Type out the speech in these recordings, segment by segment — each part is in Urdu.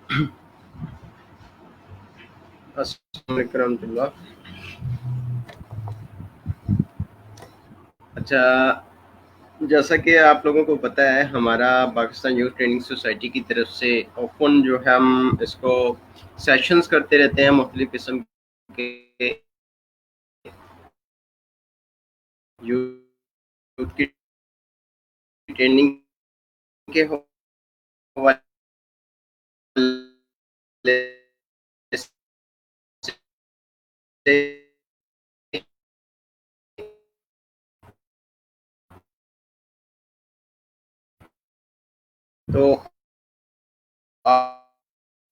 السلام علیکم ورحمۃ اللہ۔ اچھا، جیسا کہ آپ لوگوں کو پتہ ہے، ہمارا پاکستان یوتھ ٹریننگ سوسائٹی کی طرف سے اوپن جو ہے ہم اس کو سیشنز کرتے رہتے ہیں مختلف قسم کے یوتھ کی ٹریننگ کے حوالے سے۔ تو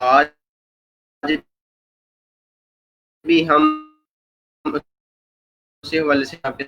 آج بھی ہم اسی حوالے سے آپ کے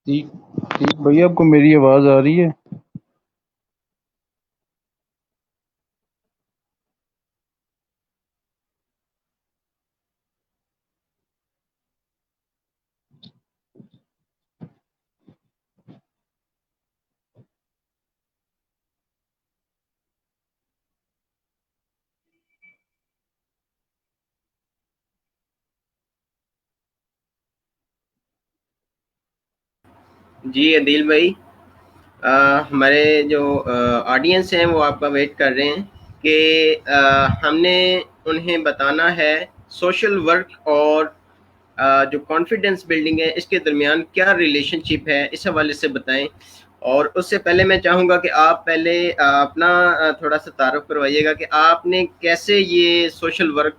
ٹھیک ٹھیک بھیا، آپ کو میری آواز آ رہی ہے؟ جی عدیل بھائی، ہمارے جو آڈینس ہیں وہ آپ کا ویٹ کر رہے ہیں کہ ہم نے انہیں بتانا ہے سوشل ورک اور جو کانفیڈنس بلڈنگ ہے اس کے درمیان کیا ریلیشن شپ ہے، اس حوالے سے بتائیں۔ اور اس سے پہلے میں چاہوں گا کہ آپ پہلے اپنا تھوڑا سا تعارف کروائیے گا کہ آپ نے کیسے یہ سوشل ورک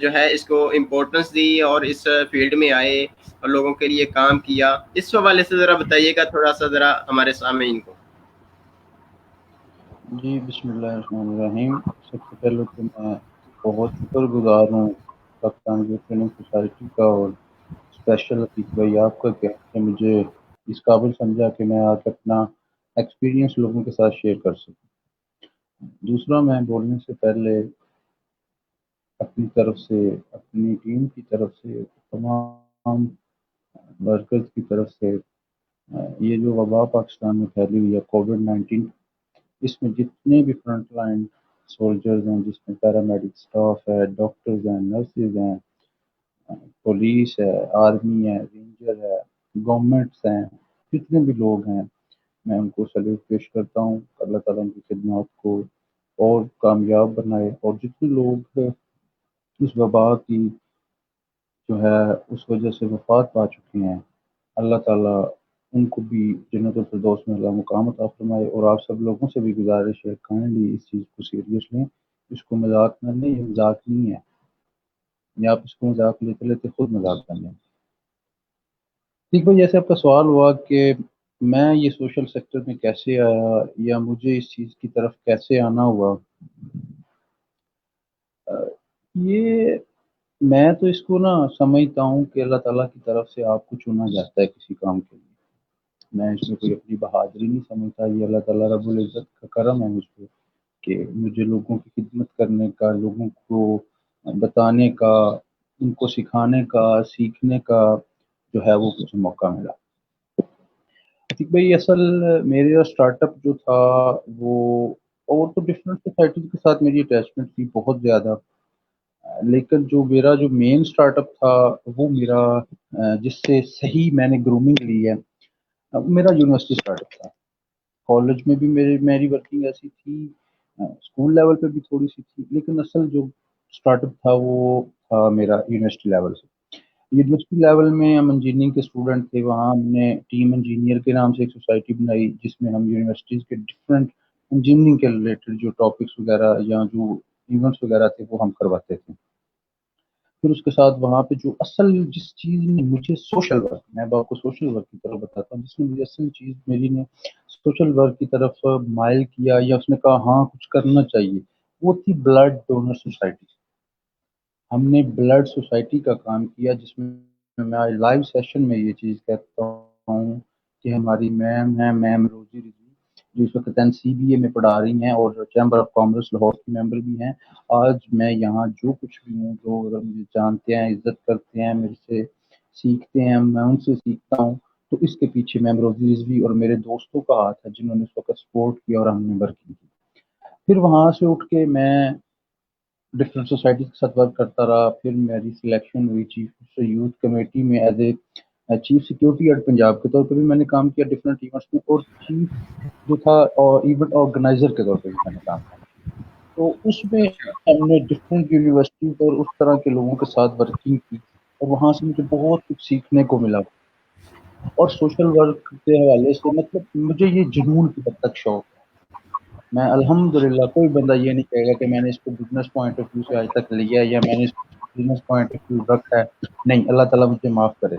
جو ہے اس کو امپورٹنس دی اور اس فیلڈ میں آئے اور لوگوں کے لیے کام کیا، اس حوالے سے ذرا بتائیے گا تھوڑا سا ذرا ہمارے سامعین کو۔ جی، بسم اللہ الرحمن الرحیم۔ سب سے پہلے تو میں بہت شکر گزار ہوں پاکستان یوتھ ٹریننگ سوسائٹی کا اور اسپیشل عتیق بھائی آپ کا کہ مجھے اس قابل سمجھا کہ میں آج اپنا ایکسپیرینس لوگوں کے ساتھ شیئر کر سکوں۔ دوسرا، میں بولنے سے پہلے اپنی طرف سے، اپنی ٹیم کی طرف سے، تمام ورکرز کی طرف سے یہ جو وبا پاکستان میں پھیلی ہوئی ہے کووڈ-19، اس میں جتنے بھی فرنٹ لائن سولجرز ہیں، جس میں پیرامیڈک سٹاف ہے، ڈاکٹرز ہیں، نرسز ہیں، پولیس ہے، آرمی ہے، رینجر ہے، گورنمنٹس ہیں، جتنے بھی لوگ ہیں میں ان کو سلیوٹ پیش کرتا ہوں۔ اللہ تعالیٰ ان کی خدمات کو اور کامیاب بنائے، اور جتنے لوگ اس وبا کی جو ہے اس وجہ سے وفات پا چکے ہیں، اللہ تعالیٰ ان کو بھی جنت الفردوس میں اللہ مقام عطا فرمائے۔ اور آپ سب لوگوں سے بھی گزارش ہے، کائنڈلی اس چیز کو سیریس لیں، اس کو مذاق نہ لیں، یہ مذاق نہیں ہے، یا آپ اس کو مذاق لیتے لیتے خود مذاق کر لیں۔ ٹھیک بھائی، جیسے آپ کا سوال ہوا کہ میں یہ سوشل سیکٹر میں کیسے آیا یا مجھے اس چیز کی طرف کیسے آنا ہوا، یہ میں تو اس کو سمجھتا ہوں کہ اللہ تعالیٰ کی طرف سے آپ کو چنا جاتا ہے کسی کام کے لیے۔ میں اس میں کوئی اپنی بہادری نہیں سمجھتا، یہ اللہ تعالیٰ رب العزت کا کرم ہے مجھ پہ کہ مجھے لوگوں کی خدمت کرنے کا، لوگوں کو بتانے کا، ان کو سکھانے کا، سیکھنے کا جو ہے وہ مجھے موقع ملا۔ عتیق بھائی اصل میرا اسٹارٹ اپ جو تھا وہ، اور تو ڈفرینٹ سوسائٹیز کے ساتھ میری اٹیچمنٹ تھی بہت زیادہ، لیکن جو میرا جو مین اسٹارٹ اپ تھا وہ میرا جس سے صحیح میں نے گرومنگ لی ہے، میرا یونیورسٹی اسٹارٹ اپ تھا۔ کالج میں بھی میری ورکنگ ایسی تھی، اسکول لیول پہ بھی تھوڑی سی تھی، لیکن اصل جو اسٹارٹ اپ تھا وہ تھا میرا یونیورسٹی لیول سے۔ یونیورسٹی لیول میں ہم انجینئرنگ کے اسٹوڈنٹ تھے، وہاں ہم نے ٹیم انجینئر کے نام سے ایک سوسائٹی بنائی جس میں ہم یونیورسٹیز کے ڈفرینٹ انجینئرنگ کے ریلیٹڈ جو ٹاپکس وغیرہ یا جو ایونٹس وغیرہ تھے وہ ہم کرواتے تھے۔ پھر اس کے ساتھ وہاں پہ جو اصل جس چیز نے مجھے سوشل ورک، میں آپ کو سوشل ورک کی طرف بتاتا ہوں، جس نے مجھے اصل چیز میری نے سوشل ورک کی طرف مائل کیا یا اس نے کہا ہاں کچھ کرنا چاہیے، وہ تھی بلڈ ڈونر سوسائٹی۔ ہم نے بلڈ سوسائٹی کا کام کیا جس میں میں لائیو سیشن میں یہ چیز کہتا ہوں کہ ہماری میم ہیں، میم روزی رضوی، جو اس وقت NCBA میں پڑھا رہی ہیں اور چیمبر آف کامرس لاہور کی ممبر بھی ہیں۔ آج میں یہاں جو کچھ بھی ہوں، جو اگر مجھے جانتے ہیں، عزت کرتے ہیں، میرے سے سیکھتے ہیں، میں ان سے سیکھتا ہوں، تو اس کے پیچھے میم روزی رضوی اور میرے دوستوں کا ہاتھ ہے جنہوں نے اس وقت سپورٹ کیا اور ہم نے ورکنگ کی۔ پھر وہاں سے اٹھ کے میں ڈفرینٹ سوسائٹیز کے ساتھ ورک کرتا رہا۔ پھر میری سلیکشن ہوئی چیف یوتھ کمیٹی میں as a chief security at Punjab کے طور پہ بھی میں نے کام کیا ڈفرینٹ ایونٹس میں، اور چیف جو تھا ایونٹ آرگنائزر کے طور پہ بھی میں نے کام کیا۔ تو اس میں اچھا۔ ہم نے ڈفرینٹ یونیورسٹیز اور اس طرح کے لوگوں کے ساتھ ورکنگ کی، اور وہاں سے مجھے بہت کچھ سیکھنے کو ملا۔ اور سوشل ورک کے حوالے سے مطلب مجھے یہ جنون کی حد تک شوق ہے۔ میں الحمدللہ، کوئی بندہ یہ نہیں کہے گا کہ میں نے اس کو بزنس پوائنٹ آف ویو سے آج تک لیا ہے یا میں نے اس کو بزنس پوائنٹ آف ویو رکھا ہے، نہیں، اللہ تعالیٰ مجھے معاف کرے۔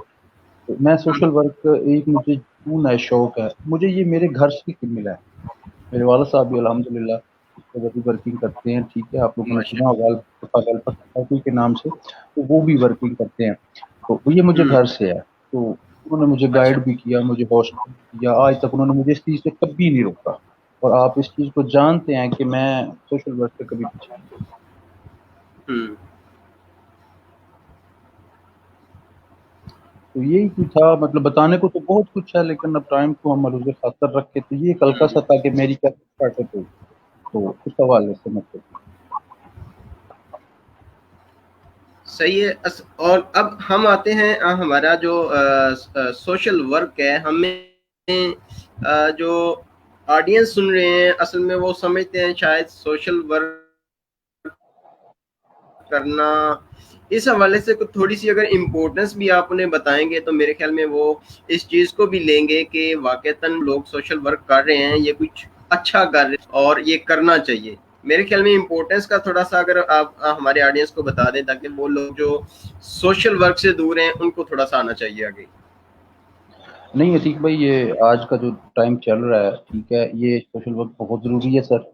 تو میں سوشل ورک ایک مجھے جنون ہے، شوق ہے مجھے، یہ میرے گھر سے ملا ہے۔ میرے والد صاحب بھی الحمدللہ اس پہ بھی ورکنگ کرتے ہیں، ٹھیک ہے، آپ لوگوں نے ماشاء سنا ہوگا الفتح کے نام سے، تو وہ بھی ورکنگ کرتے ہیں۔ تو یہ مجھے اللہ۔ گھر سے ہے، تو انہوں نے مجھے اچھا۔ گائیڈ بھی کیا، مجھے ہاسٹل بھی کیا، آج تک انہوں نے مجھے اس چیز سے کبھی نہیں روکا، اور آپ اس چیز کو جانتے ہیں کہ میں سوشل ورک سے کبھی پیچھے نہیں۔ ہوں۔ تو یہی کچھ تھا، مطلب بتانے کو تو بہت کچھ ہے لیکن اب ٹائم کو ہم ملحوظ خاطر رکھ کے، تو یہ ایک ہلکا سا تھا کہ میری کیا اسٹارٹ اپ ہوئی، تو اس حوالے سے مطلب صحیح ہے۔ اور اب ہم آتے ہیں ہمارا جو سوشل ورک ہے، ہمیں جو آڈینس سن رہے ہیں اصل میں وہ سمجھتے ہیں شاید سوشل ورک کرنا، اس حوالے سے تھوڑی سی اگر امپورٹنس بھی آپ انہیں بتائیں گے تو میرے خیال میں وہ اس چیز کو بھی لیں گے کہ واقعتاً لوگ سوشل ورک کر رہے ہیں، یہ کچھ اچھا کر رہے ہیں اور یہ کرنا چاہیے۔ میرے خیال میں امپورٹنس کا تھوڑا سا اگر آپ ہمارے آڈینس کو بتا دیں تاکہ وہ لوگ جو سوشل ورک سے دور ہیں ان کو تھوڑا سا آنا چاہیے آگے۔ نہیں عتیق بھائی، یہ آج کا جو ٹائم چل رہا ہے، ٹھیک ہے، یہ سوشل ورک بہت ضروری ہے سر۔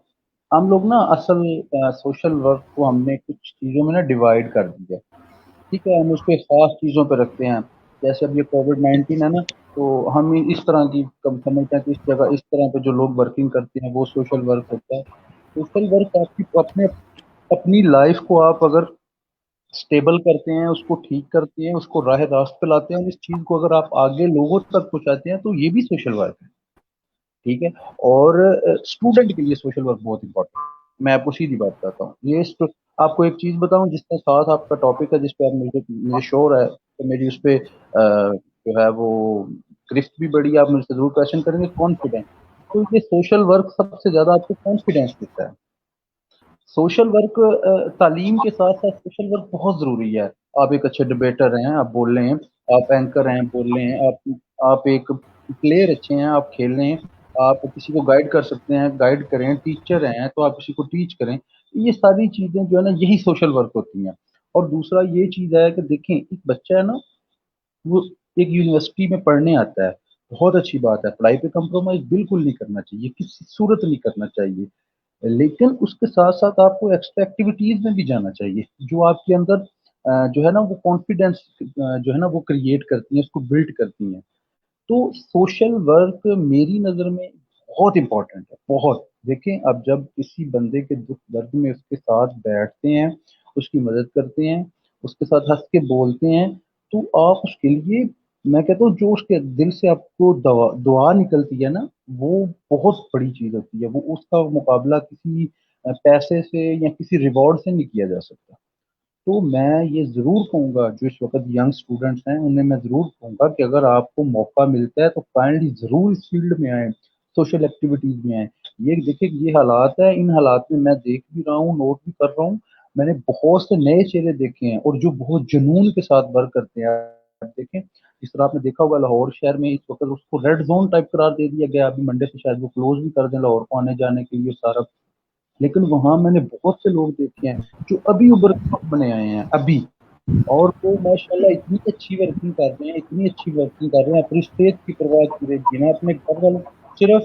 ہم لوگ نا اصل سوشل ورک کو ہم نے کچھ چیزوں میں نا ڈیوائڈ کر دیا ہے، ٹھیک ہے، ہم اس پہ خاص چیزوں پہ رکھتے ہیں۔ جیسے اب یہ کووڈ-19 ہے نا، تو ہم اس طرح کی کم سمجھتے ہیں کہ اس جگہ اس طرح پہ جو لوگ ورکنگ کرتے ہیں وہ سوشل ورک ہوتا ہے۔ سوشل ورک آپ کی اپنی لائف کو آپ اگر سٹیبل کرتے ہیں، اس کو ٹھیک کرتے ہیں، اس کو راہ راست پہ لاتے ہیں، اور اس چیز کو اگر آپ آگے لوگوں تک پہنچاتے ہیں تو یہ بھی سوشل ورک ہے، ٹھیک ہے۔ اور اسٹوڈنٹ کے لیے سوشل ورک بہت امپورٹنٹ ہے، میں آپ کو سیدھی بات بتاتا ہوں۔ آپ کو ایک چیز بتاؤں جس کے ساتھ آپ کا ٹاپک ہے، جس پہ آپ مجھے شور ہے کہ میری اس پہ جو ہے وہ گرفت بھی بڑی ہے، آپ مجھ سے ضرور کویشچن کریں گے، کانفیڈینس۔ تو یہ سوشل ورک سب سے زیادہ آپ کو کانفیڈینس دیتا ہے۔ سوشل ورک تعلیم کے ساتھ ساتھ سوشل ورک بہت ضروری ہے۔ آپ ایک اچھے ڈبیٹر ہیں، آپ بول رہے ہیں، آپ اینکر ہیں، بول رہے ہیں، آپ ایک پلیئر اچھے ہیں، آپ کھیل رہے ہیں، آپ کسی کو گائیڈ کر سکتے ہیں، گائیڈ کریں، ٹیچر ہیں تو آپ کسی کو ٹیچ کریں۔ یہ ساری چیزیں جو ہے نا، یہی سوشل ورک ہوتی ہیں۔ اور دوسرا یہ چیز ہے کہ دیکھیں، ایک بچہ ہے نا، وہ ایک یونیورسٹی میں پڑھنے آتا ہے، بہت اچھی بات ہے، پڑھائی پہ کمپرومائز بالکل نہیں کرنا چاہیے، کسی صورت نہیں کرنا چاہیے، لیکن اس کے ساتھ ساتھ آپ کو ایکسٹرا ایکٹیویٹیز میں بھی جانا چاہیے جو آپ کے اندر جو ہے نا وہ کانفیڈینس جو ہے نا وہ کریٹ کرتی ہیں، اس کو بلڈ کرتی ہیں۔ تو سوشل ورک میری نظر میں بہت امپورٹنٹ ہے، بہت۔ دیکھیں اب جب کسی بندے کے دکھ درد میں اس کے ساتھ بیٹھتے ہیں، اس کی مدد کرتے ہیں، اس کے ساتھ ہنس کے بولتے ہیں، تو آپ اس کے لیے، میں کہتا ہوں جو اس کے دل سے آپ کو دعا نکلتی ہے نا، وہ بہت بڑی چیز ہوتی ہے، وہ اس کا مقابلہ کسی پیسے سے یا کسی ریوارڈ سے نہیں کیا جا سکتا۔ تو میں یہ ضرور کہوں گا، جو اس وقت ینگ اسٹوڈنٹس ہیں انہیں میں ضرور کہوں گا کہ اگر آپ کو موقع ملتا ہے تو کائنڈلی ضرور اس فیلڈ میں آئیں، سوشل ایکٹیویٹیز میں آئیں۔ یہ دیکھیں یہ حالات ہے، ان حالات میں دیکھ بھی رہا ہوں، نوٹ بھی کر رہا ہوں، میں نے بہت سے نئے چہرے دیکھے ہیں اور جو بہت جنون کے ساتھ ورک کرتے ہیں۔ آپ دیکھیں جس طرح آپ نے دیکھا ہوگا لاہور شہر میں اس وقت اس کو ریڈ زون ٹائپ قرار دے دیا گیا، ابھی منڈے سے شاید وہ کلوز بھی کر دیں لاہور کو آنے جانے کے لیے سارا، لیکن وہاں میں نے بہت سے لوگ دیکھے ہیں جو ابھی ابھر کے بنے آئے ہیں ابھی، اور وہ ماشاءاللہ اتنی اچھی ورکنگ کر رہے ہیں، اتنی اچھی ورکنگ کر رہے ہیں، اپنی صحت کی پرواہ کیے بنا اپنے گھر والوں، صرف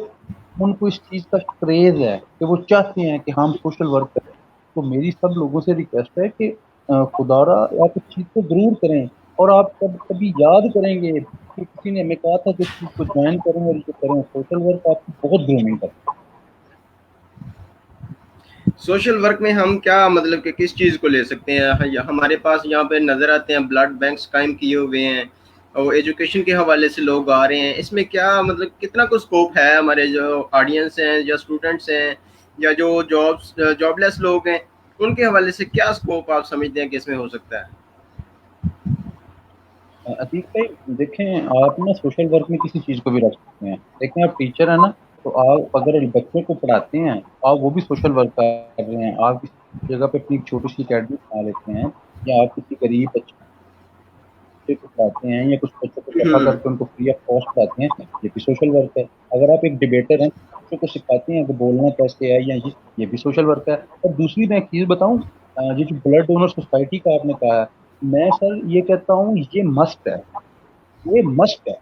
ان کو اس چیز کا کریز ہے کہ وہ چاہتے ہیں کہ ہم سوشل ورک کریں۔ تو میری سب لوگوں سے ریکویسٹ ہے کہ خدا را آپ اس چیز کو ضرور کریں، اور آپ کبھی یاد کریں گے کہ کسی نے ہمیں کہا تھا کہ اس چیز کو جوائن کریں اور یہ کریں، سوشل ورک آپ کی بہت گرومنگ کرتا سوشل ورک میں ہم کیا مطلب کہ کس چیز کو لے سکتے ہیں؟ ہمارے پاس یہاں پہ نظر آتے ہیں بلڈ بینکس قائم کیے ہوئے ہیں اور ایجوکیشن کے حوالے سے لوگ آ رہے ہیں، اس میں کیا مطلب کتنا کچھ اسکوپ ہے ہمارے جو آڈینس ہیں یا اسٹوڈنٹس ہیں یا جو جاب لیس لوگ ہیں، ان کے حوالے سے کیا اسکوپ آپ سمجھتے ہیں کہ اس میں ہو سکتا ہے؟ ہے۔ عتیق بھائی دیکھیں آپ نا سوشل ورک میں کسی چیز کو بھی رکھ سکتے ہیں، دیکھیں آپ ٹیچر ہیں نا، تو آپ اگر بچوں کو پڑھاتے ہیں آپ وہ بھی سوشل ورک کر رہے ہیں، آپ کسی جگہ پہ اپنی ایک چھوٹی سی اکیڈمی بنا لیتے ہیں، یا آپ کسی غریب بچے کو پڑھاتے ہیں یا کچھ بچوں کو دفع کر کے ان کو فری آف کاسٹ پڑھاتے ہیں، یہ بھی سوشل ورک ہے۔ اگر آپ ایک ڈبیٹر ہیں بچوں کو سکھاتے ہیں کہ بولنا کیسے ہے یا یہ بھی سوشل ورک ہے۔ اور دوسری میں ایک چیز بتاؤں، یہ جو بلڈ ڈونر سوسائٹی کا آپ نے کہا ہے، میں سر یہ کہتا ہوں یہ مسٹ ہے، یہ مسٹ ہے،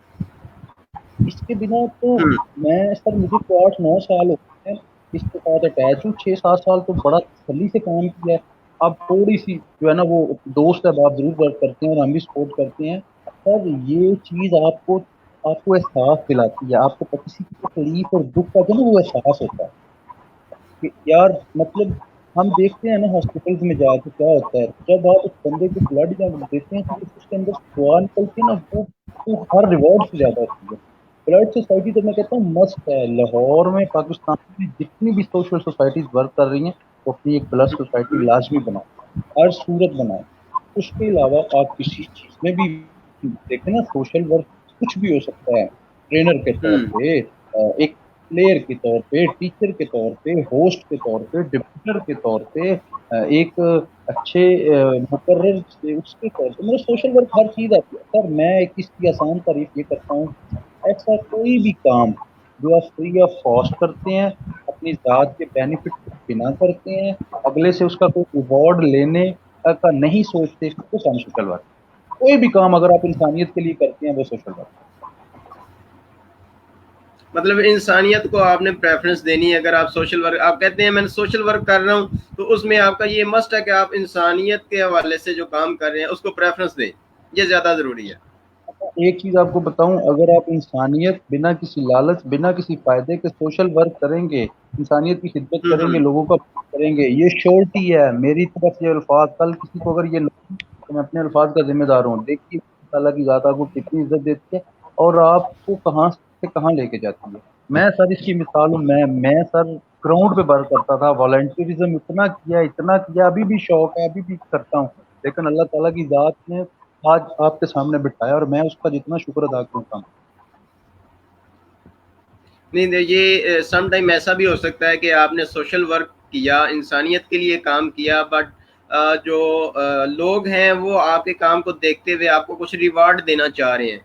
اس کے بنا تو میں سر مجھے تو 8 9 سال ہو گئے ہیں اس کے ساتھ اٹیچ ہوں، 6 7 سال تو بڑا تسلی سے کام کیا ہے۔ اب تھوڑی سی جو ہے نا وہ دوست ہے آپ ضرور ورک کرتے ہیں اور ہم بھی سپورٹ کرتے ہیں، سر یہ چیز آپ کو احساس دلاتی ہے، آپ کو کسی کی تکلیف اور دکھ کا جو نا وہ احساس ہوتا ہے کہ یار مطلب ہم دیکھتے ہیں نا ہاسپٹلز میں جا کے کیا ہوتا ہے جب آپ اس بندے کو بلڈ جب دیتے ہیں تو اس کے اندر دعا نکلتی ہے نا، وہ ہر ریوارڈ سے زیادہ ہوتی ہے۔ بلڈ سوسائٹی تو میں کہتا ہوں مسٹ ہے، لاہور میں پاکستان میں جتنی بھی سوشل سوسائٹیز ورک کر رہی ہیں وہ اپنی ایک بلڈ سوسائٹی لازمی بنائیں، ہر صورت بنائیں۔ اس کے علاوہ آپ کسی چیز میں بھی دیکھیں نا سوشل ورک کچھ بھی ہو سکتا ہے، ٹرینر کے طور پہ، ایک پلیئر کے طور پہ، ٹیچر کے طور پہ، ہوسٹ کے طور پہ، ڈپٹر کے طور پہ، ایک اچھے مقرر سے اس کے طور پہ، مطلب سوشل ورک ہر چیز آتی ہے سر۔ میں ایک اس کی آسان تعریف یہ کرتا ہوں، ایسا کوئی بھی کام جو آپ فری آف کاسٹ کرتے ہیں، اپنی ذات کے بینیفٹ کو بنا کرتے ہیں، اگلے سے اس کا کوئی ریوارڈ لینے کا نہیں سوچتے، وہ کام سوشل ورک۔ کوئی بھی کام اگر آپ انسانیت کے لیے کرتے ہیں وہ سوشل ورک۔ مطلب انسانیت کو آپ نے پریفرنس دینی ہے، اگر آپ سوشل ورک آپ کہتے ہیں میں سوشل ورک کر رہا ہوں تو اس میں آپ کا یہ مسٹ ہے کہ آپ انسانیت کے حوالے سے جو کام کر رہے ہیں اس کو پریفرنس دیں، یہ زیادہ ضروری ہے۔ ایک چیز آپ کو بتاؤں، اگر آپ انسانیت بنا کسی لالچ بنا کسی فائدے کے سوشل ورک کریں گے، انسانیت کی خدمت کریں گے، لوگوں کا کریں گے، یہ شورٹی ہے میری طرف یہ الفاظ، کل کسی کو اگر یہ لگے تو میں اپنے الفاظ کا ذمہ دار ہوں، دیکھیے اللہ تعالیٰ کی ذات آپ کو کتنی عزت دیتی ہے اور آپ کو کہاں سے کہاں لے کے جاتی ہے۔ میں سر اس کی مثال ہوں، میں سر گراؤنڈ پہ ورک کرتا تھا، والنٹیرزم اتنا کیا، ابھی بھی شوق ہے، ابھی بھی کرتا ہوں، لیکن اللہ تعالیٰ کی ذات نے آج آپ کے سامنے بٹھایا اور میں اس کا جتنا شکر ادا کرتا ہوں۔ نہیں یہ سم ٹائم ایسا بھی ہو سکتا ہے کہ آپ نے سوشل ورک کیا، انسانیت کے لیے کام کیا، بٹ جو لوگ ہیں وہ آپ کے کام کو دیکھتے ہوئے آپ کو کچھ ریوارڈ دینا چاہ رہے ہیں،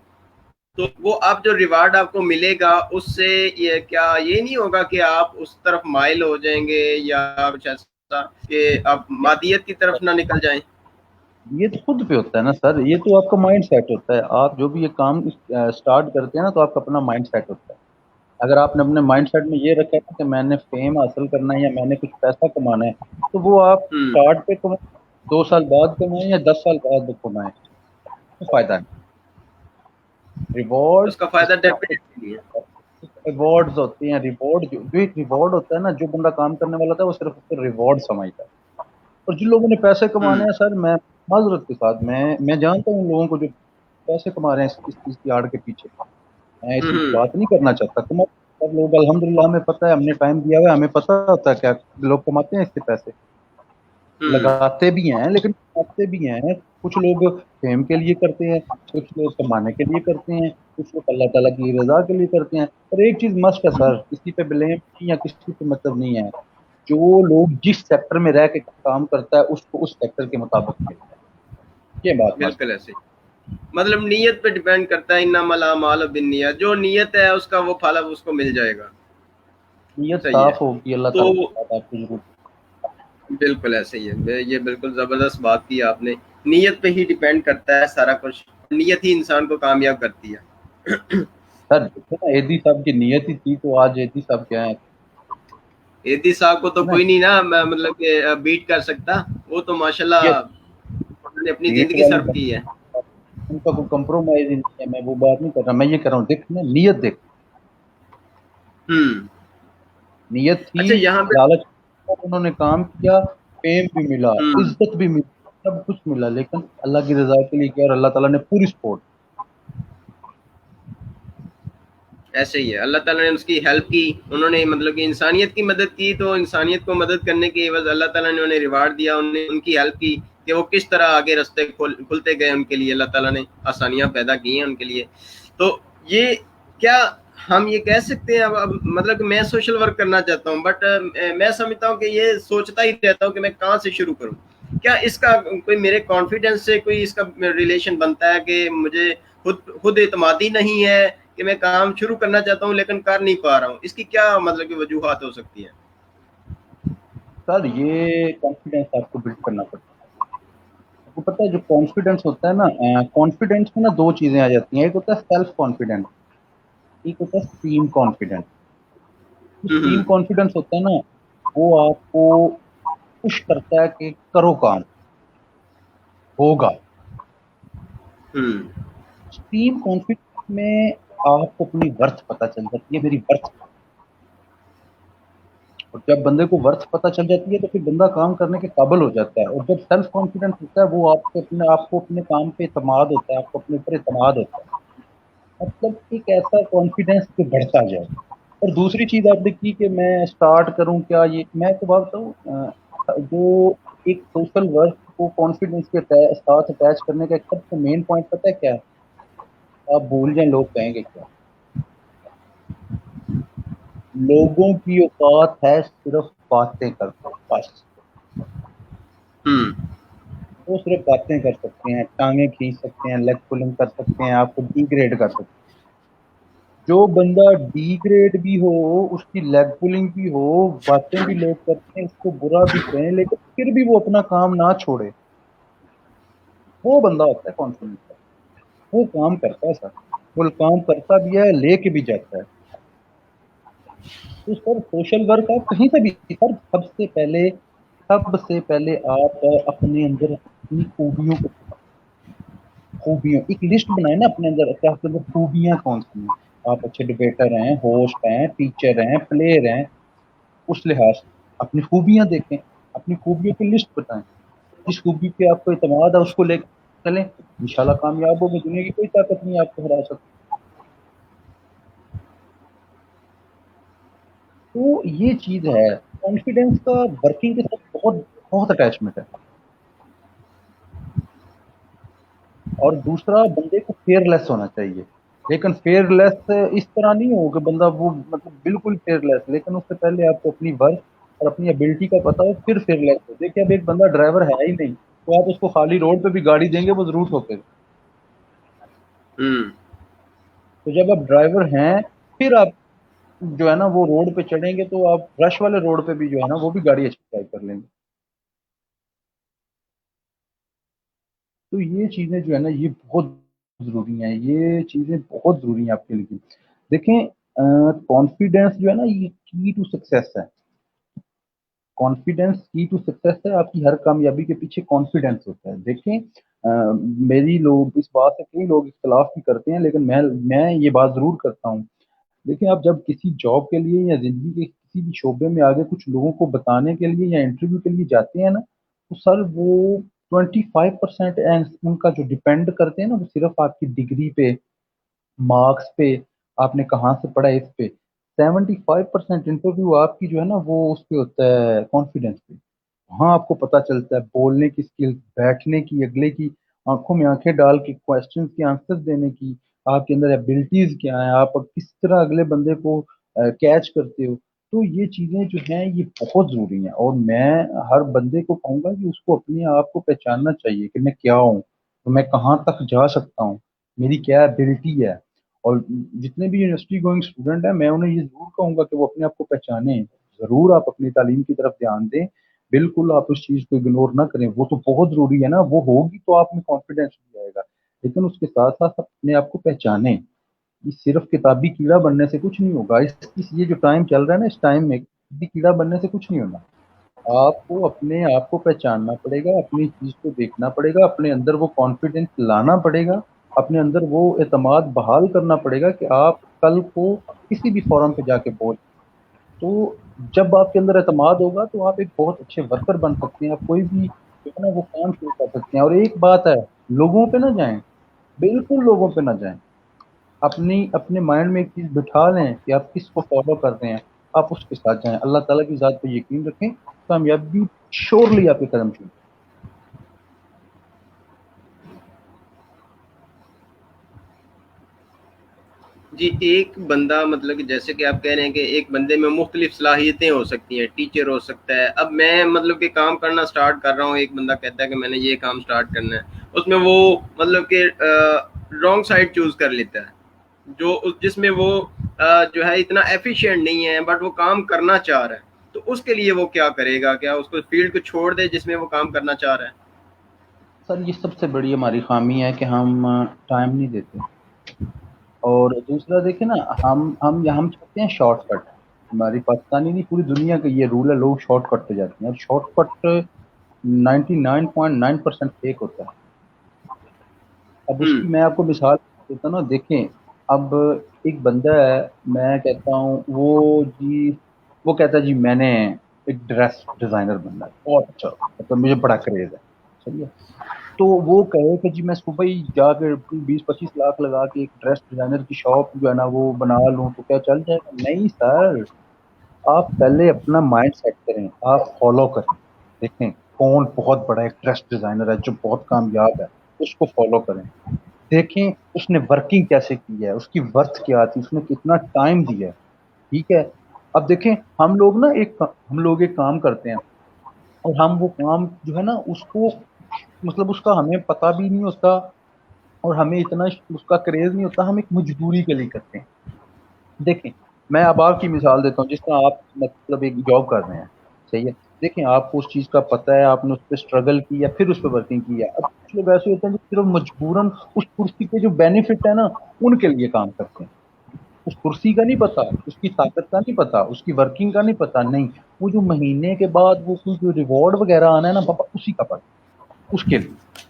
تو وہ اب جو ریوارڈ آپ کو ملے گا اس سے کیا یہ نہیں ہوگا کہ آپ اس طرف مائل ہو جائیں گے یا کچھ ایسا کہ آپ مادیت کی طرف نہ نکل جائیں؟ یہ تو خود پہ ہوتا ہے نا سر، یہ تو آپ کا مائنڈ سیٹ ہوتا ہے، آپ جو بھی یہ کام سٹارٹ کرتے ہیں نا تو آپ کا اپنا مائنڈ سیٹ ہوتا ہے۔ اگر آپ نے اپنے مائنڈ سیٹ میں یہ رکھا ہے کہ میں نے فیم حاصل کرنا ہے یا میں نے کچھ پیسہ کمانا ہے، تو وہ آپ سٹارٹ پہ کمائیں، 2 سال بعد کمائیں یا 10 سال بعد کمائیں، کوئی فائدہ نہیں۔ ریوارڈ اس کا فائدہ ڈیفینیٹلی ہے۔ ایوارڈز ہوتے ہیں، ریوارڈ جو ایک ریوارڈ ہوتا ہے نا، جو بندہ کام کرنے والا تھا وہ صرف اس کو ریوارڈ سمجھتا ہے. اور جن لوگوں نے پیسے کمانے ہیں سر، میں معذرت کے ساتھ میں جانتا ہوں ان لوگوں کو جو پیسے کما رہے ہیں اس چیز کی آڑ کے پیچھے. میں اس کی بات نہیں کرنا چاہتا. سب لوگ الحمدللہ ہمیں پتہ ہے، ہم نے ٹائم دیا ہوا ہے، ہمیں پتہ ہوتا ہے کیا لوگ کماتے ہیں اس سے پیسے. لگاتے بھی ہیں لیکن کماتے بھی ہیں. کچھ لوگ فیم کے لیے کرتے ہیں، کچھ لوگ کمانے کے لیے کرتے ہیں، کچھ لوگ اللہ تعالیٰ کی رضا کے لیے کرتے ہیں. اور ایک چیز مسٹ ہے سر، کسی پہ بلیم نہیں یا کسی پہ مطلب نہیں ہے، جو لوگ جس سیکٹر میں رہ کے کام کرتا ہے اس کو اس سیکٹر کے مطابق ملتا ہے. یہ بات مسٹ بالکل ایسے مطلب نیت پہ ڈیپینڈ کرتا ہے. انما الاعمال بالنیات، جو نیت ہے اس کا وہ پھل اس کو مل جائے گا. نیت صحیح ہے. صاف ہوگی، اللہ تو تعالیٰ کی بات آپ کو ضرور. بالکل ایسے ہی ہے. یہ بالکل زبردست بات کی آپ نے. نیت پہ ہی ڈیپینڈ کرتا ہے سارا کچھ. نیت ہی انسان کو کامیاب کرتی ہے. سر دیکھو نا، ایدی صاحب کی نیت ہی تھی تو آج ایدی صاحب کیا ہے. ایدی صاحب کو تو کوئی نہیں نا مطلب کہ بیٹ کر سکتا. وہ تو ماشاءاللہ انہوں نے اپنی نیت زندگی والی سرو کی ہے. ان کا کوئی کمپرومائز نہیں ہے. میں وہ بات نہیں کر رہا، میں یہ کر رہا ہوں دیکھ نا نیت دیکھ. نیت تھی اچھا یہاں پہ لالچ، انہوں نے کام کیا، فیم بھی ملا، عزت بھی ملی، سب کچھ ملا، لیکن اللہ کی رضا کے لیے کیا اور اللہ تعالیٰ نے پوری سپورٹ. ایسے ہی ہے. اللہ تعالیٰ نے اس کی ہیلپ کی. انہوں نے مطلب کہ انسانیت کی مدد کی، تو انسانیت کو مدد کرنے کے عوض اللہ تعالیٰ نے انہیں ریوارڈ دیا. ان کی ہیلپ کی کہ وہ کس طرح آگے راستے کھلتے گئے ان کے لیے. اللہ تعالیٰ نے آسانیاں پیدا کی ہیں ان کے لیے. تو یہ کیا ہم یہ کہہ سکتے ہیں اب مطلب کہ میں سوشل ورک کرنا چاہتا ہوں، بٹ میں سمجھتا ہوں کہ یہ سوچتا ہی رہتا ہوں کہ میں کہاں سے شروع کروں. کیا اس کا کوئی میرے کانفیڈنس سے کوئی اس کا ریلیشن بنتا ہے کہ مجھے خود اعتمادی نہیں ہے کہ میں کام شروع کرنا چاہتا ہوں لیکن کر نہیں پا رہا ہوں. اس کی کیا مطلب کہ وجوہات ہو سکتی ہیں؟ سر یہ کانفیڈینس آپ کو بلڈ کرنا پڑتا ہے. آپ کو پتہ ہے جو کانفیڈینس ہوتا ہے نا، کانفیڈینس میں نا دو چیزیں آ جاتی ہیں. ایک ہوتا ہے سیلف کانفیڈینس، ایک ہوتا ہے ٹیم کانفیڈینس. ٹیم کانفیڈینس ہوتا ہے نا، وہ آپ کو پش کرتا ہے کہ کرو کام ہوگا. ٹیم کانفیڈینس میں آپ کو اپنی ورتھ پتہ چل جاتی ہے، میری ورتھ. اور جب بندے کو ورتھ پتہ چل جاتی ہے تو پھر بندہ کام کرنے کے قابل ہو جاتا ہے. اور جب سیلف کانفیڈنس ہوتا ہے وہ آپ کو اپنے کام پہ اعتماد ہوتا ہے، آپ کو اپنے اوپر اعتماد ہوتا ہے. مطلب ایک ایسا کانفیڈنس جو بڑھتا جائے. اور دوسری چیز آپ نے کی کہ میں اسٹارٹ کروں کیا، یہ میں تو بات بتاؤں، جو ایک سوشل ورک کو کانفیڈنس کے ساتھ اٹیچ کرنے کا ایک سب سے مین پوائنٹ پتہ ہے کیا ہے؟ آپ بھول جائیں لوگ کہیں گے کیا. لوگوں کی اوقات ہے صرف باتیں کرنا بس. وہ صرف باتیں کر سکتے ہیں، ٹانگیں کھینچ سکتے ہیں، لیگ پولنگ کر سکتے ہیں، آپ کو ڈی گریڈ کر سکتے ہیں. جو بندہ ڈی گریڈ بھی ہو، اس کی لیگ پولنگ بھی ہو، باتیں بھی لوگ کرتے ہیں، اس کو برا بھی کہیں لیکن پھر بھی وہ اپنا کام نہ چھوڑے، وہ بندہ ہوتا ہے کانفیڈنس کا. وہ کام کرتا ہے سر، وہ کام کرتا بھی ہے، لے کے بھی جاتا ہے. تو سر سوشل ورک آپ کہیں سے بھی سر، سب سے پہلے آپ اپنے اندر اپنی خوبیوں ایک لسٹ بنائیں نا اپنے اندر کہ آپ کے اندر خوبیاں کون سی ہیں. آپ اچھے ڈبیٹر ہیں، ہوسٹ ہیں، ٹیچر ہیں، پلیئر ہیں. اس لحاظ سے اپنی خوبیاں دیکھیں، اپنی خوبیوں کی لسٹ بتائیں. جس خوبی پہ آپ کو اعتماد ہے اس کو لے کے چلیں، انشاءاللہ کامیاب ہوگے. دنیا کی کوئی طاقت نہیں آپ کو ہرا سکتی. تو یہ چیز ہے کانفیڈینس کا، ورکنگ کے ساتھ بہت بہت اٹیچمنٹ ہے. اور دوسرا بندے کو فیئر لیس ہونا چاہیے. لیکن فیئر لیس اس طرح نہیں ہو کہ بندہ وہ مطلب بالکل فیئر لیس، لیکن اس سے پہلے آپ کو اپنی ورک اور اپنی ابیلٹی کا پتا ہو پھر فیئر لیس ہو. دیکھیں اب ایک بندہ ڈرائیور ہے ہی نہیں تو آپ اس کو خالی روڈ پہ بھی گاڑی دیں گے وہ ضرور ٹھوکے گا. تو جب آپ ڈرائیور ہیں پھر آپ جو ہے نا وہ روڈ پہ چڑھیں گے تو آپ رش والے روڈ پہ بھی جو ہے نا وہ بھی گاڑی اچھی ڈرائیو کر لیں گے. تو یہ چیزیں جو ہے نا یہ بہت ضروری ہیں، یہ چیزیں بہت ضروری ہیں آپ کے لیے. دیکھیں کانفیڈینس جو ہے نا یہ کی ٹو سکسیس ہے. کانفیڈینس کی ٹو سکسیس ہے. آپ کی ہر کامیابی کے پیچھے کانفیڈینس ہوتا ہے. دیکھیں میری لوگ اس بات سے کئی لوگ اختلاف بھی کرتے ہیں لیکن میں یہ بات ضرور کرتا ہوں دیکھیں آپ جب کسی جاب کے لیے یا زندگی کے کسی بھی شعبے میں آگے کچھ لوگوں کو بتانے کے لیے یا انٹرویو کے لیے جاتے ہیں نا، تو سر وہ 25% ان کا جو ڈپینڈ کرتے ہیں نا، وہ صرف آپ کی ڈگری پہ، مارکس پہ، آپ نے کہاں سے پڑھا ہے اس پہ۔ 75% انٹرویو آپ کی جو ہے نا وہ اس پہ ہوتا ہے کانفیڈینس پہ۔ وہاں آپ کو پتا چلتا ہے بولنے کی اسکل، بیٹھنے کی، اگلے کی آنکھوں میں آنکھیں ڈال کے کوشچنز کے آنسر دینے کی، آپ کے اندر ایبلٹیز کیا ہیں، آپ کس طرح اگلے بندے کو کیچ کرتے ہو۔ تو یہ چیزیں جو ہیں یہ بہت ضروری ہیں، اور میں ہر بندے کو کہوں گا کہ اس کو اپنے آپ کو پہچاننا چاہیے کہ میں کیا ہوں، تو میں کہاں تک جا سکتا ہوں، میری کیا ایبلٹی ہے۔ اور جتنے بھی یونیورسٹی گوئنگ اسٹوڈنٹ ہیں میں انہیں یہ ضرور کہوں گا کہ وہ اپنے آپ کو پہچانیں، ضرور آپ اپنی تعلیم کی طرف دھیان دیں، بالکل آپ اس چیز کو اگنور نہ کریں، وہ تو بہت ضروری ہے نا، وہ ہوگی تو آپ میں کانفیڈینس بھی آئے گا، لیکن اس کے ساتھ ساتھ اپنے آپ کو پہچانیں۔ یہ صرف کتابی کیڑا بننے سے کچھ نہیں ہوگا، یہ جو ٹائم چل رہا ہے نا، اس ٹائم میں کتابی کیڑا بننے سے کچھ نہیں ہونا۔ آپ کو اپنے آپ کو پہچاننا پڑے گا، اپنی چیز کو دیکھنا پڑے گا، اپنے اندر وہ کانفیڈینس لانا پڑے گا، اپنے اندر وہ اعتماد بحال کرنا پڑے گا کہ آپ کل کو کسی بھی فورم پہ جا کے بول۔ تو جب آپ کے اندر اعتماد ہوگا تو آپ ایک بہت اچھے ورکر بن سکتے ہیں، آپ کوئی بھی جو ہے نا وہ کام شروع کر سکتے ہیں۔ اور ایک بات ہے، لوگوں پہ نہ جائیں، بالکل لوگوں پہ نہ جائیں، اپنے مائنڈ میں ایک چیز بٹھا لیں کہ آپ کس کو فالو کر رہے ہیں، آپ اس کے ساتھ جائیں، اللہ تعالیٰ کی ذات پہ یقین رکھیں، کامیابی شورلی آپ کے قدم چومے۔ جی، ایک بندہ مطلب کہ جیسے کہ آپ کہہ رہے ہیں کہ ایک بندے میں مختلف صلاحیتیں ہو سکتی ہیں، ٹیچر ہو سکتا ہے، اب میں مطلب کہ کام کرنا سٹارٹ کر رہا ہوں، ایک بندہ کہتا ہے کہ میں نے یہ کام سٹارٹ کرنا ہے، اس میں وہ مطلب کہ رانگ سائڈ چوز کر لیتا ہے، جس میں وہ جو ہے اتنا ایفیشینٹ نہیں ہے بٹ وہ کام کرنا چاہ رہا ہے، تو اس کے لیے وہ کیا کرے گا؟ کیا اس کو فیلڈ کو چھوڑ دے جس میں وہ کام کرنا چاہ رہا ہے؟ سر یہ سب سے بڑی ہماری خامی ہے کہ ہم ٹائم نہیں دیتے، اور دوسرا دیکھیں نا، ہم چاہتے ہیں شارٹ کٹ، ہماری پاکستانی نہیں پوری دنیا کا یہ رول ہے، لوگ شارٹ کٹ پہ جاتے ہیں، اور شارٹ کٹ 99.9% فیک ہوتا ہے۔ اب اس ہوں کی میں آپ کو مثال دیتا ہوں نا، دیکھیں اب ایک بندہ ہے، میں کہتا ہوں وہ کہتا ہے جی میں نے ایک ڈریس ڈیزائنر بننا ہے، بہت اچھا، مطلب مجھے بڑا کریز ہے، صحیح ہے۔ تو وہ کہے کہ جی میں صبح ہی جا کے 20-25 لاکھ لگا کے ایک ڈریس ڈیزائنر کی شاپ جو ہے نا وہ بنا لوں تو کیا چل جائے گا؟ نہیں سر، آپ پہلے اپنا مائنڈ سیٹ کریں، آپ فالو کریں، دیکھیں کون بہت بڑا ایک ڈریس ڈیزائنر ہے جو بہت کامیاب ہے، اس کو فالو کریں، دیکھیں اس نے ورکنگ کیسے کی ہے، اس کی ورتھ کیا تھی، اس نے کتنا ٹائم دیا ہے، ٹھیک ہے۔ اب دیکھیں ہم لوگ ایک کام کرتے ہیں، اور ہم وہ کام جو ہے نا اس کو مطلب اس کا ہمیں پتہ بھی نہیں ہوتا، اور ہمیں اتنا اس کا کریز نہیں ہوتا، ہم ایک مجبوری کے لیے کرتے ہیں۔ دیکھیں میں اب آپ کی مثال دیتا ہوں، جس طرح آپ مطلب ایک جاب کر رہے ہیں، صحیح ہے، دیکھیں آپ کو اس چیز کا پتہ ہے، آپ نے اس پہ اسٹرگل کی ہے، پھر اس پہ ورکنگ کی ہے۔ اب کچھ لوگ ایسے ہوتے ہیں جو صرف مجبوراً اس کرسی کے جو بینیفٹ ہے نا ان کے لیے کام کرتے ہیں، اس کرسی کا نہیں پتا، اس کی طاقت کا نہیں پتا، اس کی ورکنگ کا نہیں پتا، نہیں، وہ جو مہینے کے بعد وہ کوئی جو ریوارڈ وغیرہ آنا ہے نا بابا اسی کا پتا، اس کے لیے۔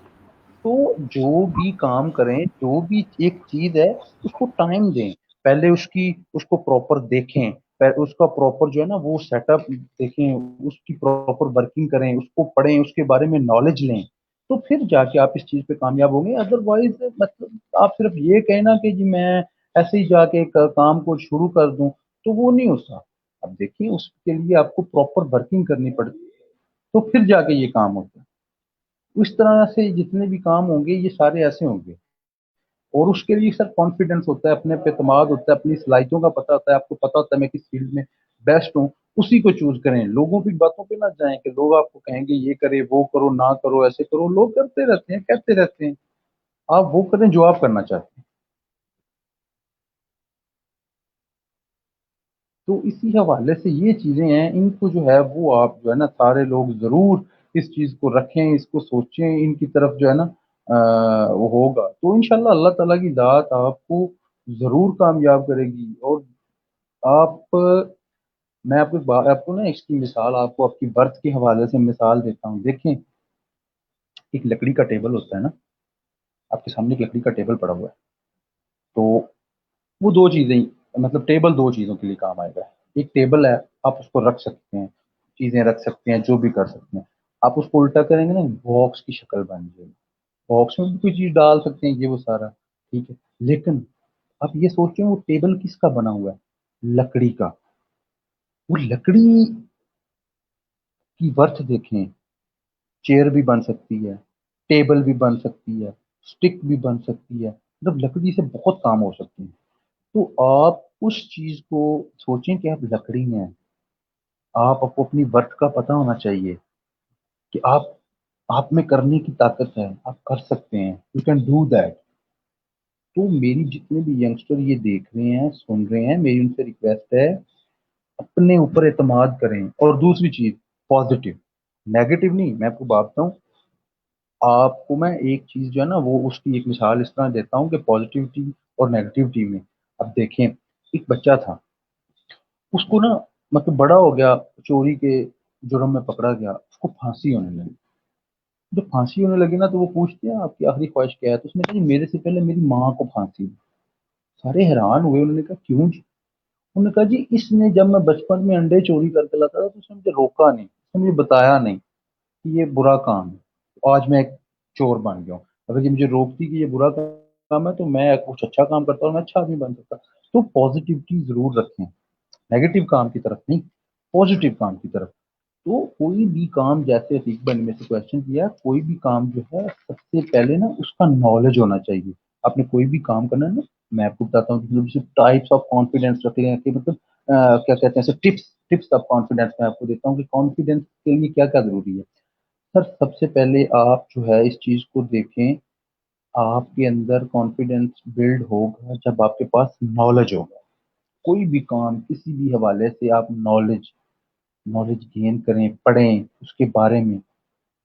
تو جو بھی کام کریں، جو بھی ایک چیز ہے اس کو ٹائم دیں، پہلے اس کو پراپر دیکھیں، اس کا پراپر جو ہے نا وہ سیٹ اپ دیکھیں، اس کی پراپر ورکنگ کریں، اس کو پڑھیں، اس کے بارے میں نالج لیں، تو پھر جا کے آپ اس چیز پہ کامیاب ہوں گے۔ ادر وائز مطلب آپ صرف یہ کہیں نا کہ جی میں ایسے ہی جا کے کام کو شروع کر دوں تو وہ نہیں ہوتا۔ اب دیکھیں اس کے لیے آپ کو پراپر ورکنگ کرنی پڑتی ہے، تو پھر جا کے یہ کام ہوتا ہے۔ اس طرح سے جتنے بھی کام ہوں گے یہ سارے ایسے ہوں گے، اور اس کے لیے سر کانفیڈنس ہوتا ہے، اپنے پہ اعتماد ہوتا ہے، اپنی صلاحیتوں کا پتہ ہوتا ہے، آپ کو پتہ ہوتا ہے میں کس فیلڈ میں بیسٹ ہوں، اسی کو چوز کریں، لوگوں کی باتوں پہ نہ جائیں کہ لوگ آپ کو کہیں گے یہ کرے وہ کرو نہ کرو ایسے کرو، لوگ کرتے رہتے ہیں کہتے رہتے ہیں، آپ وہ کریں جو آپ کرنا چاہتے ہیں۔ تو اسی حوالے سے یہ چیزیں ہیں، ان کو جو ہے وہ آپ جو ہے نا سارے لوگ ضرور اس چیز کو رکھیں، اس کو سوچیں، ان کی طرف جو ہے نا وہ ہوگا تو انشاءاللہ اللہ تعالیٰ کی ذات آپ کو ضرور کامیاب کرے گی۔ اور آپ میں آپ کو آپ کو نا اس کی مثال آپ کو آپ کی برتھ کے حوالے سے مثال دیتا ہوں، دیکھیں ایک لکڑی کا ٹیبل ہوتا ہے نا، آپ کے سامنے ایک لکڑی کا ٹیبل پڑا ہوا ہے، تو وہ دو چیزیں مطلب ٹیبل دو چیزوں کے لیے کام آئے گا. ایک ٹیبل ہے، آپ اس کو رکھ سکتے ہیں، چیزیں رکھ سکتے ہیں، جو بھی کر سکتے ہیں. آپ اس کو الٹا کریں گے نا، باکس کی شکل بن جائے گی. باکس میں بھی کوئی چیز ڈال سکتے ہیں، یہ وہ سارا ٹھیک ہے. لیکن آپ یہ سوچیں وہ ٹیبل کس کا بنا ہوا ہے؟ لکڑی کا. وہ لکڑی کی ورتھ دیکھیں، چیئر بھی بن سکتی ہے، ٹیبل بھی بن سکتی ہے، اسٹک بھی بن سکتی ہے. مطلب لکڑی سے بہت کام ہو سکتے ہیں. تو آپ اس چیز کو سوچیں کہ آپ لکڑی ہیں، آپ کو اپنی ورتھ کا پتہ ہونا چاہیے کہ آپ میں کرنے کی طاقت ہے، آپ کر سکتے ہیں، یو کین ڈو دیٹ. تو میری جتنے بھی ینگسٹر یہ دیکھ رہے ہیں، سن رہے ہیں، میری ان سے ریکویسٹ ہے اپنے اوپر اعتماد کریں. اور دوسری چیز پازیٹیو، نیگیٹو نہیں. میں آپ کو بات بتاؤں، آپ کو میں ایک چیز جو ہے نا وہ اس کی ایک مثال اس طرح دیتا ہوں کہ پازیٹیوٹی اور نیگیٹیوٹی میں. اب دیکھیں ایک بچہ تھا، اس کو نا مطلب بڑا ہو گیا، چوری کے جرم میں پکڑا گیا، اس کو پھانسی ہونے لگی. جب پھانسی ہونے لگی نا تو وہ پوچھتے ہیں آپ کی آخری خواہش کیا ہے؟ تو اس نے کہا جی میرے سے پہلے میری ماں کو پھانسی دی. سارے حیران ہوئے، انہوں نے کہا کیوں جی؟ انہوں نے کہا جی اس نے جب میں بچپن میں انڈے چوری کر کے لاتا تھا تو اس نے مجھے روکا نہیں، اس نے مجھے بتایا نہیں کہ یہ برا کام ہے. آج میں ایک چور بن گیا ہوں. اگر یہ مجھے روکتی کہ یہ برا کام ہے تو میں کچھ اچھا کام کرتا اور میں اچھا آدمی بن سکتا. تو پازیٹیوٹی ضرور رکھیں، نیگیٹو کام کی طرف نہیں، پازیٹیو کام کی طرف. تو کوئی بھی کام، جیسے عتیق بھائی نے میں سے کوشچن کیا، کوئی بھی کام جو ہے سب سے پہلے نا اس کا نالج ہونا چاہیے. آپ نے کوئی بھی کام کرنا ہے نا، میں آپ کو بتاتا ہوں کہ ٹائپس آف کانفیڈینس رکھ لیں کہ مطلب کیا کہتے ہیں ٹپس آف کانفیڈینس میں آپ کو دیتا ہوں کہ کانفیڈینس کے لیے کیا کیا ضروری ہے. سر سب سے پہلے آپ جو ہے اس چیز کو دیکھیں، آپ کے اندر کانفیڈینس بلڈ ہوگا جب آپ کے پاس نالج ہوگا. کوئی بھی کام کسی بھی حوالے سے آپ نالج گین کریں، پڑھیں اس کے بارے میں،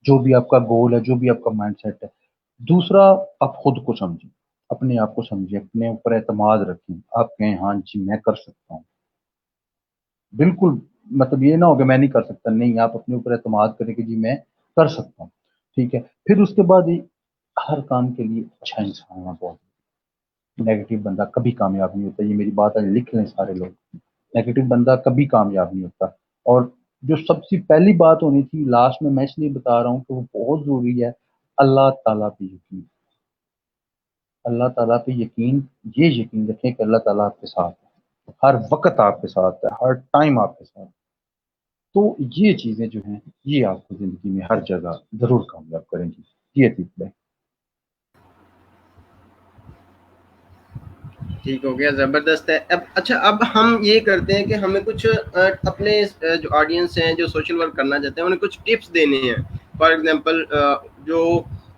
جو بھی آپ کا گول ہے، جو بھی آپ کا مائنڈ سیٹ ہے. دوسرا، آپ خود کو سمجھیں، اپنے آپ کو سمجھیں، اپنے اوپر اعتماد رکھیں. آپ کہیں ہاں جی میں کر سکتا ہوں. بالکل مطلب یہ نہ ہو کہ میں نہیں کر سکتا، نہیں، آپ اپنے اوپر اعتماد کریں کہ جی میں کر سکتا ہوں. ٹھیک ہے. پھر اس کے بعد ہر کام کے لیے اچھا انسان ہونا بہت. نیگیٹو بندہ کبھی کامیاب نہیں ہوتا، یہ میری بات ہے، لکھ لیں سارے لوگ. نیگیٹو بندہ کبھی کامیاب نہیں ہوتا. اور جو سب سے پہلی بات ہونی تھی لاسٹ میں اس لیے بتا رہا ہوں کہ وہ بہت ضروری ہے، اللہ تعالیٰ پہ یقین. اللہ تعالیٰ پہ یقین، یہ یقین رکھیں کہ اللہ تعالیٰ آپ کے ساتھ ہے، ہر وقت آپ کے ساتھ ہے، ہر ٹائم آپ کے ساتھ. تو یہ چیزیں جو ہیں یہ آپ کو زندگی میں ہر جگہ ضرور کامیاب کریں گی. یہ عتیق بھائی. ٹھیک ہو گیا، زبردست ہے. اب ہم یہ کرتے ہیں کہ ہمیں کچھ اپنے جو آڈینس ہیں جو سوشل ورک کرنا چاہتے ہیں انہیں کچھ ٹپس دینے ہیں. فار ایگزامپل جو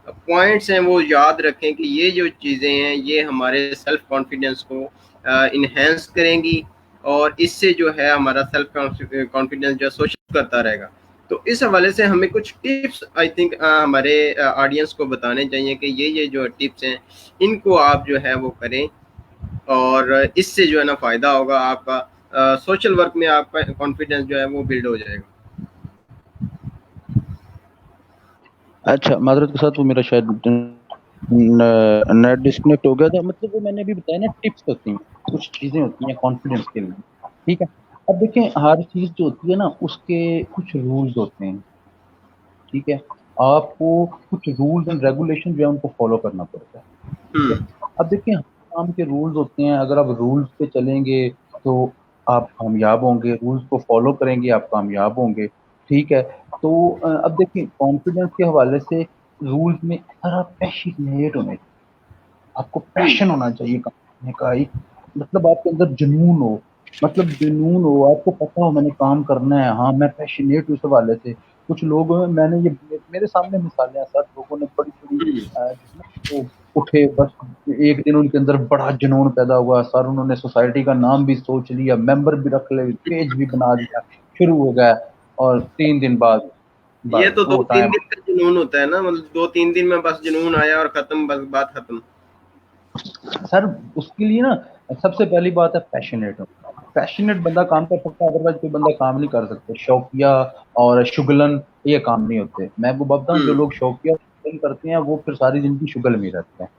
پوائنٹس ہیں وہ یاد رکھیں کہ یہ جو چیزیں ہیں یہ ہمارے سیلف کانفیڈنس کو انہینس کریں گی، اور اس سے جو ہے ہمارا سیلف کانفیڈنس جو ہے سوشل کرتا رہے گا. تو اس حوالے سے ہمیں کچھ ٹپس آئی تھنک ہمارے آڈینس کو بتانے چاہیے کہ یہ جو ٹپس ہیں ان کو آپ جو ہے وہ کریں، اور اس سے جو ہے نا فائدہ ہوگا آپ کا. سوشل ورک میں آپ کا کانفیڈنس جو ہے وہ بلڈ ہو جائے گا. اچھا معذرت کے ساتھ وہ میرا شاید نیٹ ڈسکنیکٹ ہو گیا تھا. مطلب وہ میں نے ابھی بتایا نا، ٹپس ہوتی ہیں، کچھ چیزیں ہوتی ہیں کانفیڈنس کے لیے. ٹھیک ہے. اب دیکھیں ہر چیز جو ہوتی ہے نا اس کے کچھ رولز ہوتے ہیں. ٹھیک ہے. آپ کو کچھ رولز اینڈ ریگولیشن جو ہے ان کو فالو کرنا پڑتا ہے. ٹھیک ہے. اب دیکھیں ہر کام کے رولز ہوتے ہیں، اگر آپ رولز پہ چلیں گے تو آپ کامیاب ہوں گے، رولز کو فالو کریں گے آپ کامیاب ہوں گے. ٹھیک ہے. تو اب دیکھیں کانفیڈنس کے حوالے سے رولز میں سر آپ پیشنیٹ ہونے، آپ کو پیشن ہونا چاہیے کام کرنے کا. ایک مطلب آپ کے اندر جنون ہو، آپ کو پتا ہو میں نے کام کرنا ہے، ہاں میں پیشنیٹ ہوں اس حوالے سے. کچھ لوگ ہیں، میں نے یہ میرے سامنے مثالیں ہیں سر، لوگوں نے بڑی بڑی جو ہے نا وہ اٹھے بس ایک دن ان کے اندر بڑا جنون پیدا ہوا سر، انہوں نے سوسائٹی کا نام بھی سوچ لیا، ممبر بھی رکھ لے، پیج بھی بنا دیا، شروع ہو گیا، اور 3 دن بعد یہ بس تو دو وہ تین ٹائم. دن کا جنون ہوتا ہے نا، مطلب 2-3 دن میں بس جنون آیا اور ختم، بس بات ختم. سر اس کے لیے نا سب سے پہلی بات ہے پیشنیٹ ہو. پیشنیٹ بندہ کام کر سکتا ہے، ادروائز کوئی بندہ کام نہیں کر سکتا. شوقیہ اور شگلن یہ کام نہیں ہوتے. میں وہ بتاؤں جو لوگ شوقیہ اور شگلن کرتے ہیں وہ پھر ساری زندگی شگل میں رہتے ہیں.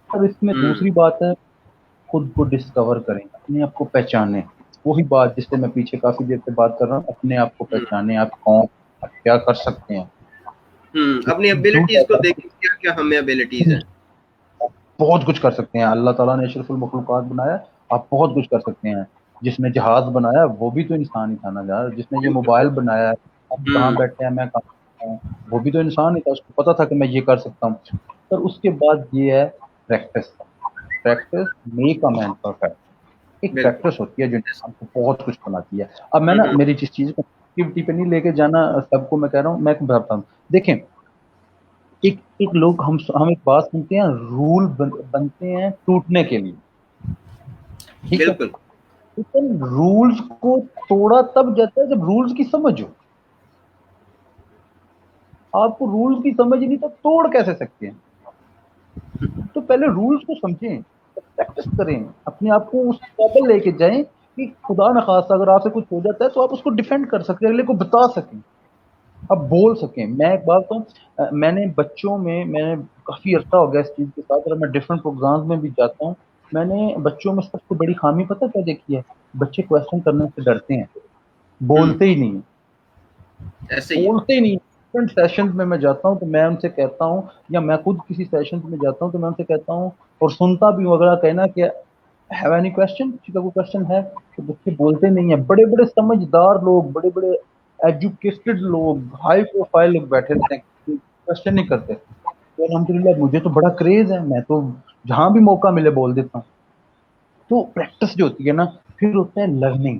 اور اس میں دوسری بات ہے خود کو ڈسکور کریں، اپنے آپ کو پہچانیں. وہی بات جس سے میں پیچھے کافی دیر سے بات کر رہا ہوں، اپنے آپ کو ہوں پہچانیں، آپ کون، آپ کیا کر سکتے ہیں. اپنی جھوٹ ابیلٹیز کو ایسا دیکھیں کیا کیا ہمیں ابیلٹیز ہیں. بہت کچھ کر سکتے ہیں. اللہ تعالیٰ نے اشرف المخلوقات بنایا، آپ بہت کچھ کر سکتے ہیں. جس نے جہاز بنایا وہ بھی تو انسان ہی تھا نا یار. جس نے یہ موبائل بنایا ہے، ہم کہاں ہوں بیٹھے ہیں، میں کہاں بیٹھا ہوں، وہ بھی تو انسان ہی تھا. اس کو پتا تھا کہ میں یہ کر سکتا ہوں. پر اس کے بعد یہ ہے practice. Practice make a man perfect. ایک بالکل. پریکٹس ہوتی ہے جو انسان کو بہت کچھ بناتی ہے. اب میں نا ہوں میری جس چیز کو پہ نہیں لے کے جانا سب کو میں کہہ رہا ہوں، میں بتاتا ہوں. دیکھیں، ایک لوگ ہم ایک بات سنتے ہیں، رول بنتے ہیں ٹوٹنے کے لیے، ٹھیک ہے. بالکل. لیکن رولز کو توڑا تب جاتا ہے جب رولز کی سمجھ ہو. آپ کو رولز کی سمجھ نہیں تو توڑ کیسے سکتے ہیں؟ تو پہلے رولز کو سمجھیں، پریکٹس کریں، اپنے آپ کو اس قابل لے کے جائیں کہ خدا نخواستہ اگر آپ سے کچھ ہو جاتا ہے تو آپ اس کو ڈیفینڈ کر سکیں، اگلے کو بتا سکیں، اب بول سکیں. میں ایک بات ہوں، میں نے بچوں میں نے کافی عرصہ ہو گیا اس چیز کے ساتھ، اور میں ڈفرینٹ پروگرامز میں بھی جاتا ہوں. میں نے بچوں میں سب سے بڑی خامی پتہ کیا دیکھی ہے؟ بچے کویشچن کرنے سے ڈرتے ہیں، ہوں بولتے ہی نہیں، ایسے ہی ہے. بولتے ہی نہیں. ڈفرینٹ سیشنز میں جاتا ہوں تو میں ان سے کہتا ہوں، یا میں خود کسی سیشنز میں جاتا ہوں تو میں ان سے کہتا ہوں اور سنتا بھی ہوں، اگر کہنا کہ ہیو اینی کویشچن، کسی کا کوئی کویشچن ہے، تو بچے بولتے نہیں ہیں. بڑے بڑے سمجھدار لوگ، بڑے بڑے ایجوکیٹڈ لوگ، ہائی پروفائل لوگ بیٹھے رہتے ہیں، کویشچن نہیں کرتے. تو الحمدللہ مجھے تو بڑا کریز ہے، میں تو جہاں بھی موقع ملے بول دیتا ہوں. تو پریکٹس جو ہوتی ہے نا، پھر ہوتا ہے لرننگ.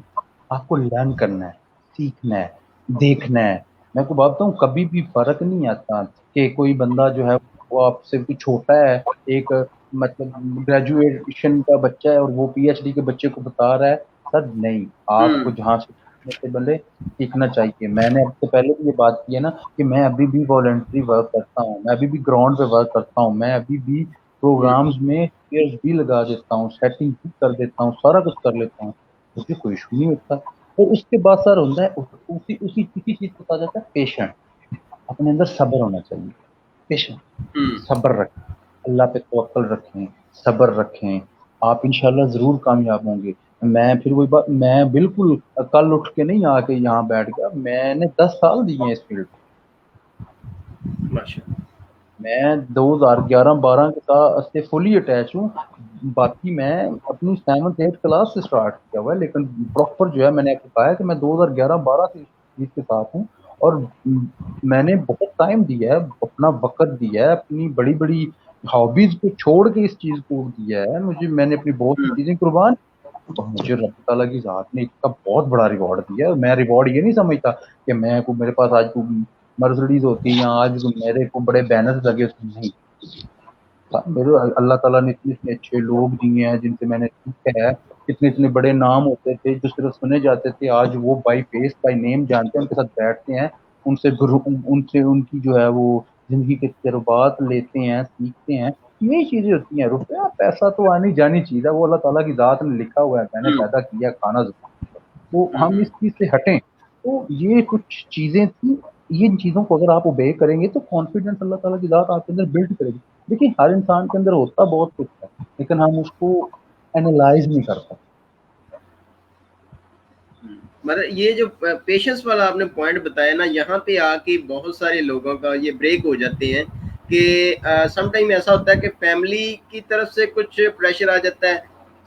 آپ کو لرن کرنا ہے، سیکھنا ہے، دیکھنا ہے. میں کو بات ہوں، کبھی بھی فرق نہیں آتا کہ کوئی بندہ جو ہے وہ آپ سے کچھ چھوٹا ہے، ایک مطلب گریجویشن کا بچہ ہے اور وہ پی ایچ ڈی کے بچے کو بتا رہا ہے. سر نہیں، آپ ہوں کو جہاں سے بندے سیکھنا چاہیے. میں نے اب سے پہلے بھی یہ بات کی ہے نا کہ میں ابھی بھی والنٹری ورک کرتا ہوں، میں ابھی بھی گراؤنڈ پہ ورک کرتا ہوں، میں ابھی بھی ہوں پروگرامز میں پیئرز بھی لگا دیتا ہوں، سیٹنگ بھی کر دیتا ہوں، سارا کچھ کر لیتا ہوں. مجھے کوئی ایشو نہیں ہوتا. اور اس کے بعد سر ہوتا ہے اسی چیز کو کہا جاتا ہے پیشنٹ. اپنے اندر صبر ہونا چاہیے. پیشنٹ، ہوں صبر رکھیں، اللہ پہ توکل رکھیں، صبر رکھیں. آپ انشاءاللہ ضرور کامیاب ہوں گے. میں پھر وہی بات، میں بالکل کل اٹھ کے نہیں آ کے یہاں بیٹھ گیا. میں نے 10 سال دیے ہیں اس فیلڈ. ماشاء اللہ. میں 2011-12 کے ساتھ سے فلی اٹیچ ہوں. باقی میں اپنی 7th 8th کلاس سے اسٹارٹ کیا ہوا ہے، لیکن پراپر جو ہے میں نے آپ کو کہا ہے کہ میں 2011-12 سے اس چیز کے ساتھ ہوں. اور میں نے بہت ٹائم دیا ہے، اپنا وقت دیا ہے، اپنی بڑی بڑی ہابیز کو چھوڑ کے اس چیز کو دیا ہے. میں نے اپنی بہت سی ہوں چیزیں قربان، اور مجھے رب تعالیٰ کی ذات نے اس کا بہت بڑا ریوارڈ دیا ہے. میں ریوارڈ یہ نہیں سمجھتا کہ میرے پاس آج کو مرسڈیز ہوتی ہے یا آج میرے کو بڑے بینرز لگے، نہیں. میرے اللہ تعالیٰ نے اتنے اتنے اچھے لوگ دیے ہیں جن سے میں نے سیکھا ہے. اتنے اتنے بڑے نام ہوتے تھے جو صرف سنے جاتے تھے، آج وہ بائی فیس بائی نیم جانتے ہیں، ان کے ساتھ بیٹھتے ہیں، ان کی جو ہے وہ زندگی کے تجربات لیتے ہیں، سیکھتے ہیں. یہی چیزیں ہوتی ہیں. روپیہ پیسہ تو آنی جانی چیز ہے، وہ اللہ تعالیٰ کی ذات نے لکھا ہوا ہے، میں نے ہوں پیدا کیا کھانا ضرور. تو ہم ہوں اس چیز سے ہٹیں. تو یہ کچھ چیزیں تھیں. ان چیزوں کو اگر آپ اوبے کریں گے تو کانفیڈنس اللہ تعالیٰ کی ذات آپ کے اندر بلڈ کرے گی. دیکھیں، ہر انسان کے اندر ہوتا بہت کچھ ہے، لیکن ہم اس کو اینالائز نہیں کرتے. مطلب یہ جو پیشنس والا آپ نے پوائنٹ بتایا نا، یہاں پہ آ کے بہت سارے لوگوں کا یہ بریک ہو جاتے ہیں کہ سم ٹائم ایسا ہوتا ہے کہ فیملی کی طرف سے کچھ پریشر آ جاتا ہے.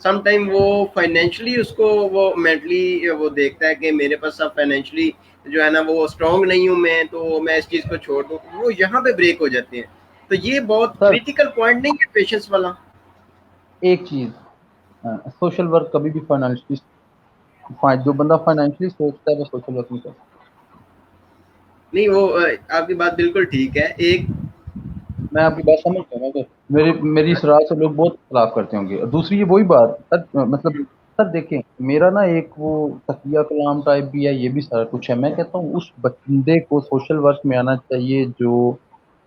سم ٹائم وہ فائنینشلی اس کو وہ مینٹلی وہ دیکھتا ہے کہ میرے پاس اب فائنینشلی جو ہے نا وہ اسٹرانگ نہیں ہوں میں، تو میں اس چیز کو چھوڑ دوں. وہ یہاں پہ بریک ہو جاتے ہیں. تو یہ بہت سر کریٹیکل پوائنٹ نہیں ہے پیشنس والا. ایک چیز، سوشل ورک کبھی بھی فائنینشلی، جو بندہ فائنینشلی سوچتا ہے وہ سوشل ورک نہیں کرتا. نہیں وہ آپ کی بات بالکل ٹھیک ہے. ایک میں آپ کی بات سمجھتا ہوں کہ میری اس رائے سے لوگ بہت اختلاف کرتے ہوں گے. اور دوسری یہ وہی بات سر، مطلب سر دیکھیں، میرا نا ایک وہ تقیہ کلام ٹائپ بھی ہے، یہ بھی سارا کچھ ہے. میں کہتا ہوں اس بندے کو سوشل ورک میں آنا چاہیے جو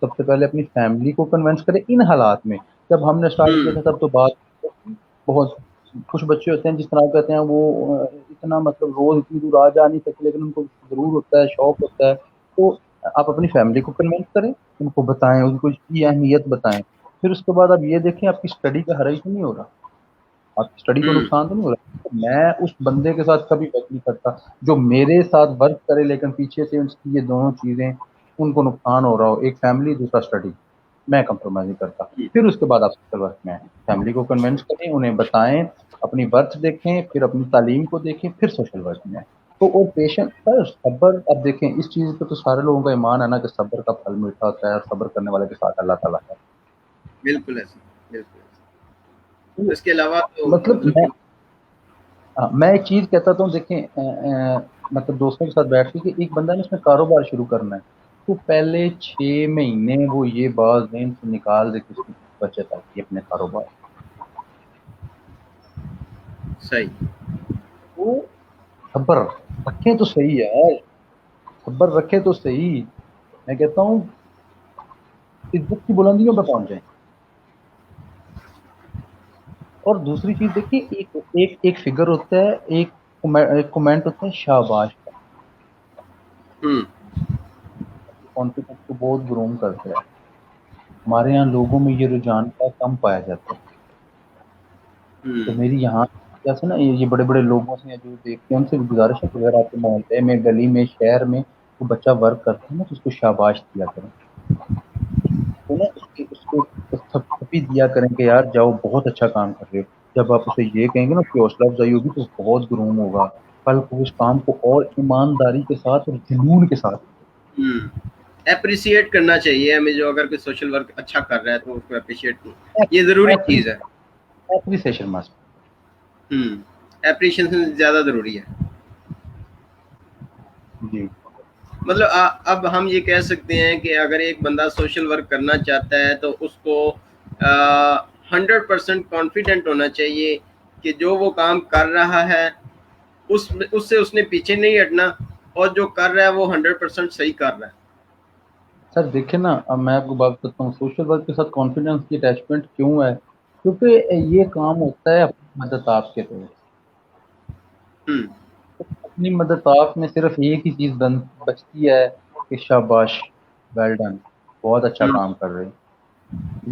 سب سے پہلے اپنی فیملی کو کنونس کرے. ان حالات میں جب ہم نے اسٹارٹ کیا تھا تب تو بات بہت، کچھ بچے ہوتے ہیں جس طرح کہتے ہیں وہ اتنا مطلب روز اتنی دور آ جا نہیں سکتے، لیکن ان کو ضرور ہوتا ہے، شوق ہوتا ہے. تو آپ اپنی فیملی کو کنونس کریں، ان کو بتائیں، ان کو اس کی اہمیت بتائیں. پھر اس کے بعد آپ یہ دیکھیں آپ کی اسٹڈی کا حرج تو نہیں ہو رہا. آپ کی اسٹڈی کو نقصان تو نہیں ہو رہا. تو میں اس بندے کے ساتھ کبھی ورک نہیں کرتا جو میرے ساتھ ورک کرے لیکن پیچھے سے اس کی یہ دونوں چیزیں ان کو نقصان ہو رہا ہو, ایک فیملی دوسرا اسٹڈی. میں کمپرومائز نہیں کرتا. پھر اس کے بعد آپ سوشل ورک میں فیملی کو کنونس کریں, انہیں بتائیں, اپنی برتھ دیکھیں, پھر اپنی تعلیم کو دیکھیں, پھر سوشل ورک میں. تو اور پیشنٹ سر صبر, اب دیکھیں اس چیز پہ تو سارے لوگوں کا ایمان ہے نا کہ صبر کا پھل میٹھا ہوتا ہے اور صبر کرنے والے کے ساتھ اللہ تعالیٰ ہے. بالکل ایسا, بالکل ایسا. اس کے علاوہ تو مطلب مطلب کہ میں ایک چیز کہتا ہوں, دیکھیں مطلب دوستوں کے ساتھ بیٹھ کے کہ ایک بندہ نے اس میں کاروبار شروع کرنا ہے تو پہلے 6 مہینے وہ یہ بات ذہن سے نکال دے کہ اس کی بچت آتی ہے اپنے کاروبار. صحیح. تو صبر رکھیں تو صحیح ہے یار, صبر رکھے تو صحیح. میں کہتا ہوں عزت کی بلندیوں پہ پہنچ جائیں. اور دوسری چیز دیکھیے, ایک فگر ہوتا ہے, ایک کومنٹ ہوتا ہے شاباش کا, کانفیڈنس کو بہت گروم کرتا ہے. ہمارے یہاں لوگوں میں یہ رجحان کا کم پایا جاتا ہے. تو میری یہاں جیسے نا یہ بڑے بڑے لوگوں سے جو دیکھتے ہیں ان سے بھی گزارش ہے کہ اگر آپ کے محلے میں, گلی میں, شہر میں کوئی بچہ ورک کرتا ہے نا تو اس کو شاباش دیا کریں. تو نا اس کو تھپی دیا کریں کہ یار جاؤ بہت اچھا کام کر رہے ہو. جب آپ اسے یہ کہیں گے نا کہ حوصلہ افزائی ہوگی تو بہت گروم ہوگا, کل کو اس کام کو اور ایمانداری کے ساتھ اور جنون کے ساتھ. اپریشیٹ کرنا چاہیے ہمیں, جو اگر کوئی سوشل ورک اچھا کر رہا ہے تو اس کو اپریشیٹ کریں, یہ ضروری چیز ہے. Appreciation must. اپریشیشن زیادہ ضروری ہے. جی مطلب اب ہم یہ کہہ سکتے ہیں کہ اگر ایک بندہ سوشل ورک کرنا چاہتا ہے تو اس کو 100% کانفیڈنٹ ہونا چاہیے کہ جو وہ کام کر رہا ہے اس سے اس نے پیچھے نہیں ہٹنا, اور جو کر رہا ہے وہ 100% صحیح کر رہا ہے. سر دیکھیں نا, اب میں آپ کو بات کرتا ہوں سوشل ورک کے ساتھ کانفیڈنس کی اٹیچمنٹ کیوں ہے, کیونکہ یہ کام ہوتا ہے اپنی مدد آپ کے طور. اپنی مدد آپ میں صرف ایک ہی چیز بچتی ہے کہ شاباش, ویل ڈن, بہت اچھا کام کر رہے ہیں.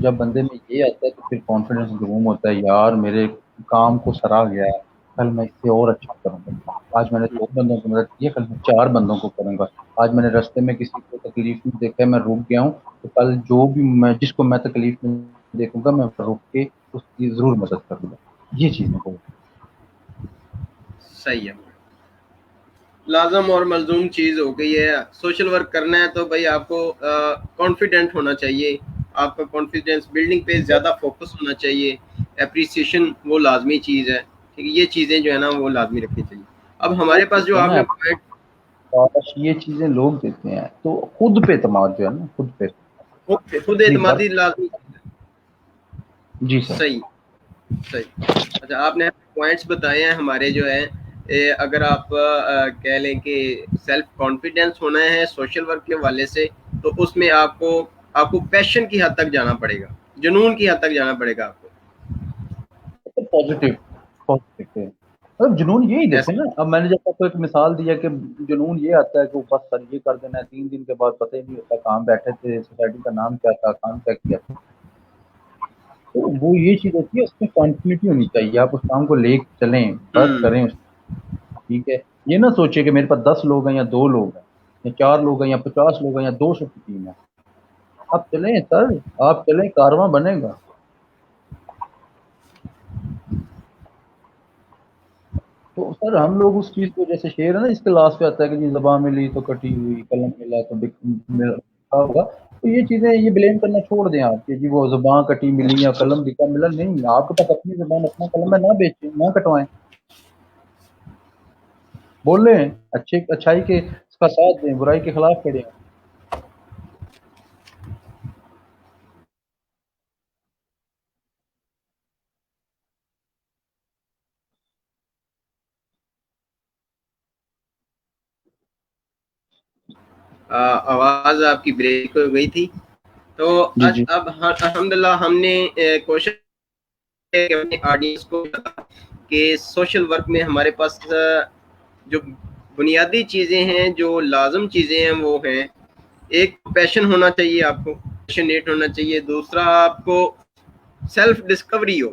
جب بندے میں یہ آتا ہے تو پھر کانفیڈنس گروم ہوتا ہے, یار میرے کام کو سراہا گیا ہے, کل میں اس سے اور اچھا کروں گا. آج میں نے 2 بندوں کی مدد کی ہے, کل میں 4 بندوں کو کروں گا. آج میں نے راستے میں کسی کو تکلیف میں دیکھا ہے, میں رک گیا ہوں, تو کل جو بھی میں جس کو میں تکلیف میں دیکھوں گا میں رک کے اس کی ضرور مدد کروں گا. یہ چیزیں کو صحیح ہے, لازم اور ملزوم چیز ہو گئی ہے. سوشل ورک کرنا ہے تو بھائی آپ کو کانفیڈنٹ ہونا چاہیے, آپ کا کانفیڈینس بلڈنگ پہ زیادہ فوکس ہونا چاہیے. اپریسیشن وہ لازمی چیز ہے, ٹھیک ہے, یہ چیزیں جو ہے نا وہ لازمی رکھنی چاہیے. اب ہمارے پاس جو آپ نے یہ چیزیں لوگ دیتے ہیں تو خود پہ اعتماد جو ہے نا, خود پہ خود اپنی ورک. اعتمادی لازمی. جی سر. صحیح صحیح. اچھا, آپ نے پوائنٹس بتائے ہیں ہمارے جو ہے, اگر آپ کہہ لیں کہ سیلف کانفیڈینس ہونا ہے سوشل ورک کے حوالے سے, تو اس میں آپ کو پیشن کی حد تک جانا پڑے گا, جنون کی حد تک جانا پڑے گا آپ کو. پازیٹیو مطلب جنون یہی دیکھیں نا, اب میں نے جب آپ کو ایک مثال دیا کہ جنون یہ آتا ہے کہ بس سر یہ کر دینا ہے, 3 دن کے بعد پتہ ہی نہیں ہوتا کام بیٹھے تھے, سوسائٹی کا نام کیا تھا, کام کیا کیا تھا. تو وہ یہ چیز ہوتی ہے, اس میں کنٹینیوٹی ہونی چاہیے, آپ اس کام کو لے کے چلیں, ورک کریں. ٹھیک ہے, یہ نہ سوچے کہ میرے پاس 10 لوگ ہیں یا 2 لوگ ہیں یا 4 لوگ ہیں یا 50 لوگ ہیں یا 200 کی ٹیم ہے. آپ چلیں سر, آپ چلیں, کارواں بنے گا. تو سر ہم لوگ اس چیز کو, جیسے شعر ہے نا اس کے لاسٹ پہ آتا ہے کہ جی زباں ملی تو کٹی ہوئی, قلم ملا تو لکھا ہوگا. تو یہ چیزیں یہ بلیم کرنا چھوڑ دیں آپ, کہ جی وہ زباں کٹی ملی یا قلم لکھا ملا. نہیں, آپ کے پاس اپنی زبان اپنا قلم ہے, نہ بیچیں, نہ کٹوائیں, بولیں, اچھائی کے اس کا ساتھ دیں, برائی کے خلاف کھڑے ہیں. آواز آپ کی بریک ہو گئی تھی. تو جی جی اب الحمدللہ ہم نے کوشش کی اپنے آڈینس کو کہ سوشل ورک میں ہمارے پاس جو بنیادی چیزیں ہیں, جو لازم چیزیں ہیں, وہ ہیں, ایک پیشن ہونا چاہیے, آپ کو پیشنیٹ ہونا چاہیے. دوسرا, آپ کو سیلف ڈسکوری ہو,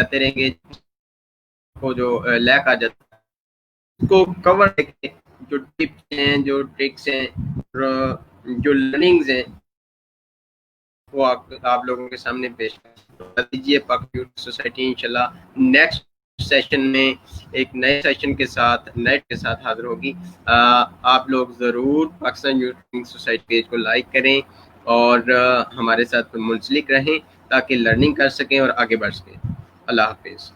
آتے رہیں گے کو جو لیک آ جاتا ہے اس کو کور جو ٹپس ہیں جو ٹرکس ہیں جو لرننگز ہیں وہ آپ لوگوں کے سامنے پیش کر دیجیے. پاک سوسائٹی انشاءاللہ نیکسٹ سیشن میں ایک نئے سیشن کے ساتھ نیٹ کے ساتھ حاضر ہوگی. آپ لوگ ضرور پاکستان یوتھ سوسائٹی پیج کو لائک کریں اور ہمارے ساتھ منسلک رہیں تاکہ لرننگ کر سکیں اور آگے بڑھ سکیں. اللہ حافظ.